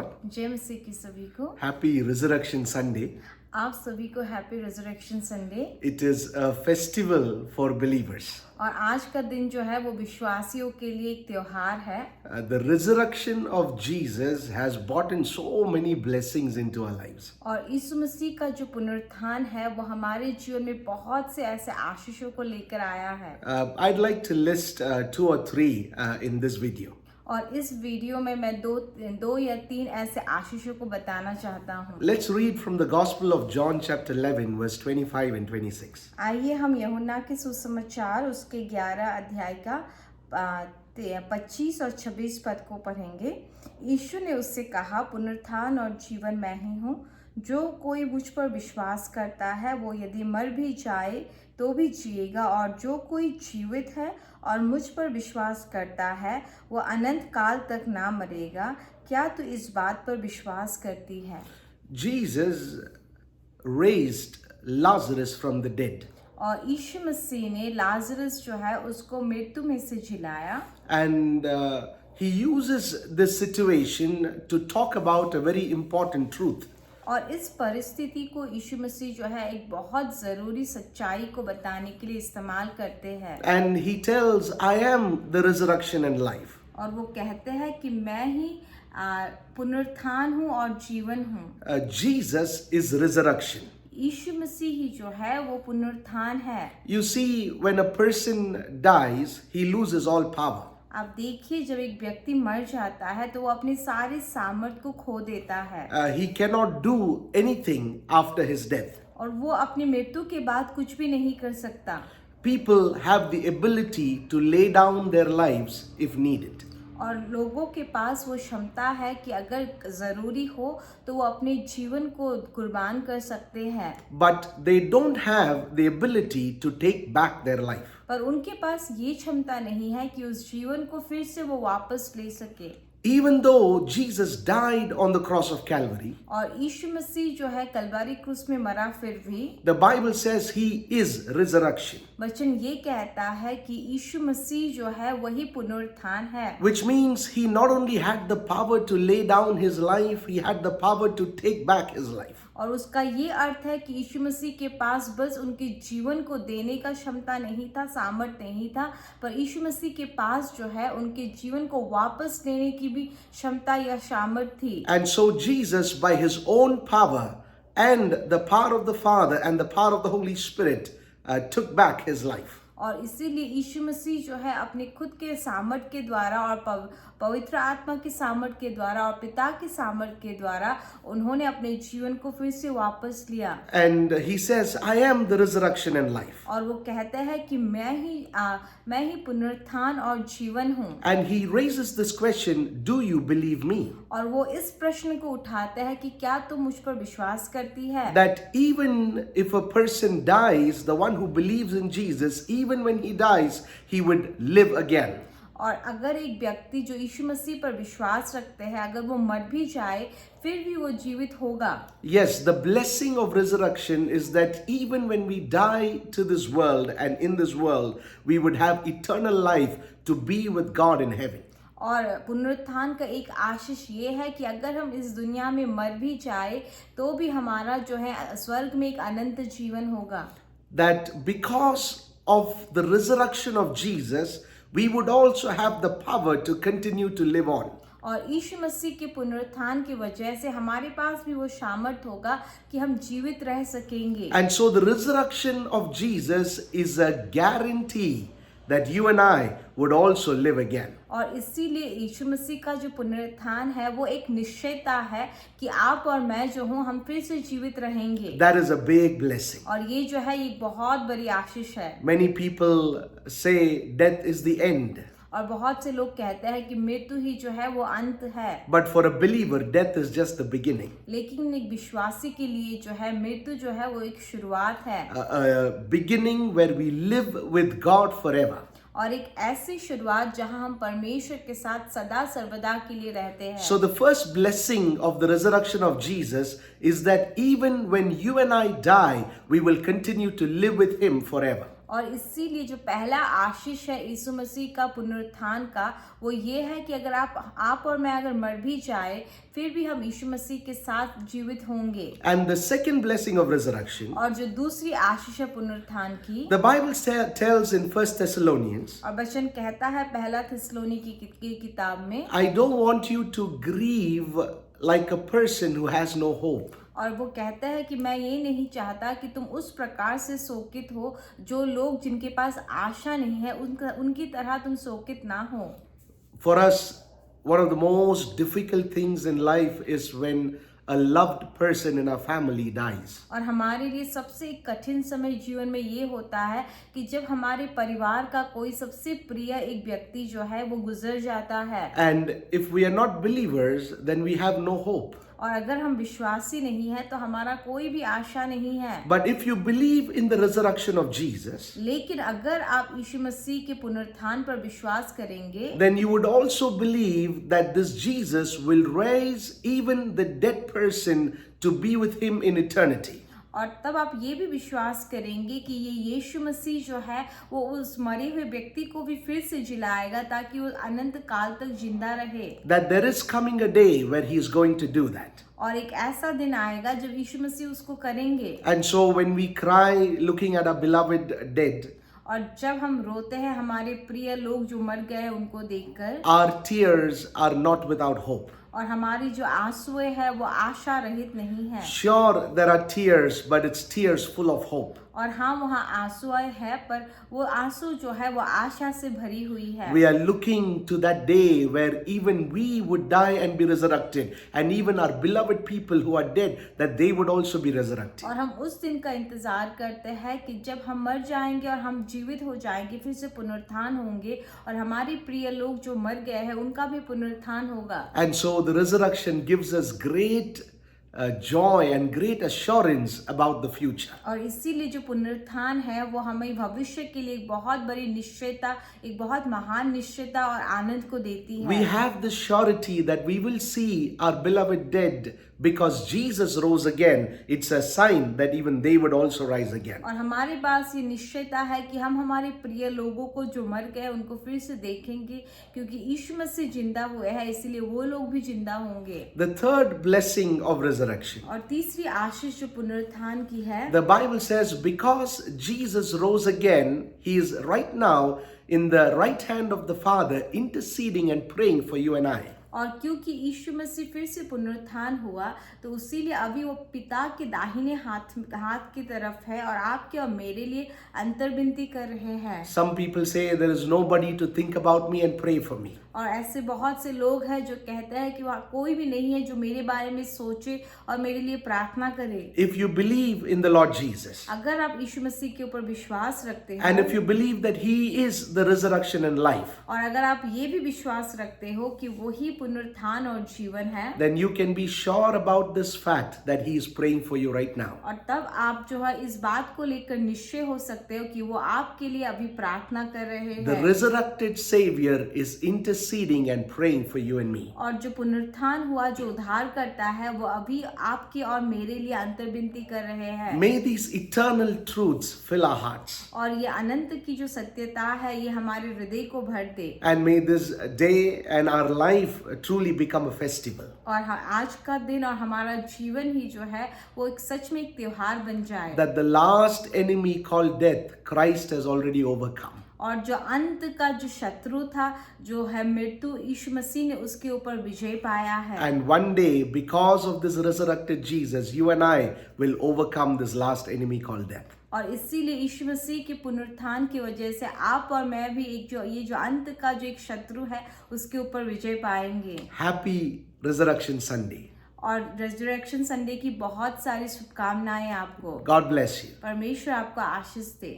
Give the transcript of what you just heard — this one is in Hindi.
लॉर्ड. जय मसीह की सभी को. Happy Resurrection Sunday. आप सभी को happy resurrection Sunday. It is a festival for believers. और आज का दिन जो है वो विश्वासियों के लिए एक त्योहार है. The resurrection of Jesus has brought in so many blessings into our lives. और यीशु मसीह का जो पुनरुत्थान है वो हमारे जीवन में बहुत से ऐसे आशीषों को लेकर आया है. I'd like to list 2 or 3 in this video. और इस वीडियो में मैं दो या तीन ऐसे आशीषों को बताना चाहता हूँ. Let's read from the Gospel of John chapter 11 verse 25 and 26. आइए हम यूहन्ना के सुसमाचार उसके 11 अध्याय का 25 और 26 पद को पढ़ेंगे. यीशु ने उससे कहा, पुनरुत्थान और जीवन मैं ही हूँ. जो कोई मुझ पर विश्वास करता है वो यदि मर भी जाए तो भी जिएगा, और जो कोई जीवित है और मुझ पर विश्वास करता है वो अनंत काल तक ना मरेगा. क्या तू इस बात पर विश्वास करती है? Jesus raised Lazarus from the dead. और यीशु मसीह ने लाजरस जो है उसको मृत्यु में से जिलाया. And he uses this situation to talk about a very important truth. और इस परिस्थिति को यीशु मसीह जो है एक बहुत ज़रूरी सच्चाई को बताने के लिए इस्तेमाल करते हैं. And he tells, I am the resurrection and life. और वो कहते हैं कि मैं ही पुनरुत्थान हूँ और जीवन हूँ. Jesus is resurrection. यीशु मसीह ही जो है वो पुनरुत्थान है. You see, when a person dies, he loses all power. आप देखिए, जब एक व्यक्ति मर जाता है तो वो अपने सारे सामर्थ्य को खो देता है. He cannot do anything after his death. और वो अपनी मृत्यु के बाद कुछ भी नहीं कर सकता. People have the ability to lay down their lives if needed. और लोगों के पास वो क्षमता है कि अगर ज़रूरी हो तो वो अपने जीवन को कुर्बान कर सकते हैं. But they don't have the ability to take back their life. पर उनके पास ये क्षमता नहीं है कि उस जीवन को फिर से वो वापस ले सके. Even though Jesus died on the cross of Calvary, और यीशु मसीह जो है कलवारी क्रूस में मरा, फिर भी the Bible says he is resurrection. वचन ये कहता है कि यीशु मसीह जो है वही पुनरुत्थान है. Which means he not only had the power to lay down his life, he had the power to take back his life. और उसका ये अर्थ है कि यीशु मसीह के पास बस उनके जीवन को देने का क्षमता नहीं था, सामर्थ्य नहीं था, पर यीशु मसीह के पास जो है उनके जीवन को वापस लेने की भी क्षमता या सामर्थ्य थी. And so Jesus, by his own power and the power of the Father and the power of the Holy Spirit, took back his life. और इसीलिए यीशु मसीह जो है अपने खुद के सामर्थ्य के द्वारा और पवित्र आत्मा के सामर्थ्य के द्वारा और पिता के सामर्थ्य के द्वारा उन्होंने अपने जीवन को फिर से वापस लिया. And he says, I am the resurrection and life. और वो कहते हैं कि मैं ही पुनरुत्थान और जीवन हूँ. And he raises this question, do you believe me? और वो इस प्रश्न को उठाते हैं कि क्या तुम मुझ पर विश्वास करती है? That even if a person dies, the one who believes in Jesus, even when he dies, he would live again. और अगर एक व्यक्ति जो यीशु मसीह पर विश्वास रखते हैं, अगर वो मर भी जाए फिर भी वो जीवित होगा. Yes, the blessing of resurrection is that even when we die to this world and in this world, we would have eternal life to be with God in heaven. और पुनरुत्थान का एक आशीष ये है कि अगर हम इस दुनिया में मर भी जाए तो भी हमारा जो है स्वर्ग में एक अनंत जीवन होगा. That because of the resurrection of Jesus, we would also have the power to continue to live on. और यीशु मसीह के पुनरुत्थान की वजह से हमारे पास भी वो सामर्थ्य होगा कि हम जीवित रह सकेंगे. And so the resurrection of Jesus is a guarantee that you and I would also live again. और इसीलिए यीशु मसीह का जो पुनरुत्थान है वो एक निश्चयता है कि आप और मैं जो हूँ हम फिर से जीवित रहेंगे. That is a big blessing. और ये जो है एक बहुत बड़ी आशीष है. Many people say death is the end. और बहुत से लोग कहते हैं कि मृत्यु ही जो है वो अंत है. But for a believer, death is just the beginning. लेकिन एक विश्वासी के लिए जो है मृत्यु जो है वो एक शुरुआत है. A beginning where we live with God forever. और एक ऐसी शुरुआत जहां हम परमेश्वर के साथ सदा सर्वदा के लिए रहते हैं. So the first blessing of the resurrection of Jesus is that even when you and I die, we will continue to live with him forever. और इसीलिए जो पहला आशीष है यीशु मसीह का पुनरुत्थान का, वो ये है कि अगर आप और मैं अगर मर भी जाए, फिर भी हम यीशु मसीह के साथ जीवित होंगे। And the second blessing of resurrection, और जो दूसरी आशीष है पुनरुत्थान की, the Bible tells in 1 Thessalonians, और वचन कहता है पहला थिस्सलुनीकी की किताब में, I don't want you to grieve like a person who has no hope. और वो कहता है कि मैं ये नहीं चाहता कि तुम उस प्रकार से शोकित हो जो लोग जिनके पास आशा नहीं है उनकी तरह तुम शोकित ना हो। For us, one of the most difficult things in life is when a loved person in our family dies. और हमारे लिए सबसे कठिन समय जीवन में ये होता है कि जब हमारे परिवार का कोई सबसे प्रिय एक व्यक्ति जो है वो गुजर जाता है। And if we are not believers, then we have no hope. और अगर हम विश्वासी नहीं है तो हमारा कोई भी आशा नहीं है। But if you believe in the resurrection of Jesus, लेकिन अगर आप यीशु मसीह के पुनरुत्थान पर विश्वास करेंगे, then you would also believe that this Jesus will raise even the dead person to be with him in eternity. और तब आप ये भी विश्वास करेंगे कि ये यीशु मसीह जो है वो उस मरे हुए व्यक्ति को भी फिर से जिलाएगा ताकि वो अनंत काल तक जिंदा रहे। That there is coming a day where he is going to do that. और एक ऐसा दिन आएगा जब यीशु मसीह उसको करेंगे। And so when we cry looking at our beloved dead, और जब हम रोते हैं हमारे प्रिय लोग जो मर गए उनको देखकर, our tears are not without hope. और हमारी जो आंसुएं है वो आशा रहित नहीं है। Sure, there are tears, but it's tears full of hope. और हाँ, वहाँ आंसुएं है पर वो आंसू जो है वो आशा से भरी हुई है। We are looking to that day where even we would die and be resurrected, and even our beloved people who are dead, that they would also be resurrected. और हम उस दिन का इंतजार करते हैं कि जब हम मर जाएंगे और हम जीवित हो जाएंगे, फिर से पुनरुत्थान होंगे और हमारे प्रिय लोग जो मर गए हैं उनका भी पुनरुत्थान होगा। And so the resurrection gives us great joy and great assurance about the future. और इसीलिए जो पुनरुत्थान है वो हमें भविष्य के लिए एक बहुत बड़ी निश्चयता, एक बहुत महान निश्चयता और आनंद को देती है। We have the surety that we will see our beloved dead because Jesus rose again. It's a sign that even they would also rise again. और हमारे पास ये निश्चयता है कि हम हमारे प्रिय लोगों को जो मर गए उनको फिर से देखेंगे क्योंकि यीशु मसीह जिंदा हुए हैं, इसीलिए वो लोग भी जिंदा होंगे। The third blessing of resurrection. और तीसरी आशीष जो पुनरुत्थान की है, The Bible says because Jesus rose again, he is right now in the right hand of the Father interceding and praying for you and I. और क्योंकि यीशु मसीह फिर से पुनरुत्थान हुआ तो इसीलिए अभी वो पिता के दाहिने हाथ की तरफ है और आपके और मेरे लिए अंतर्विनती कर रहे हैं। Some people say there is nobody to think about me and pray for me. और ऐसे बहुत से लोग हैं जो कहते हैं कि वहाँ कोई भी नहीं है जो मेरे बारे में सोचे और मेरे लिए प्रार्थना करे। If you believe in the Lord Jesus, अगर आप यीशु मसीह के ऊपर विश्वास रखते and हो if you believe that he is the resurrection and life, और अगर आप ये भी विश्वास रखते हो कि वो ही पुनरुत्थान और जीवन है, then you can be sure about this fact that he is praying for you right now. और तब आप जो है इस बात को लेकर निश्चय हो सकते हो कि वो आपके लिए अभी प्रार्थना कर रहे The हैं। resurrected Savior is interceding and praying for you and me. और जो पुनरुत्थान हुआ जो उद्धार करता है वो अभी आपके और मेरे लिए अंतर्विनती कर रहे हैं। May these eternal truths fill our hearts. और ये अनंत की जो सत्यता है ये हमारे हृदय को भर दे। And may this day and our life truly become a festival. और आज का दिन और हमारा जीवन ही जो है वो एक सच में एक त्योहार बन जाए। That the last enemy called death, Christ has already overcome. और जो अंत का जो शत्रु था जो है मृत्यु, यीशु मसीह ने उसके ऊपर विजय पाया है। And one day, because of this resurrected Jesus, you and I will overcome this last enemy called death. और इसीलिए यीशु मसीह के पुनरुत्थान की वजह से आप और मैं भी एक जो अंत का जो एक शत्रु है उसके ऊपर विजय पाएंगे। Happy Resurrection Sunday. और रेजरेक्शन संडे की बहुत सारी शुभकामनाएं आपको। God bless you. परमेश्वर आपको आशीष दे।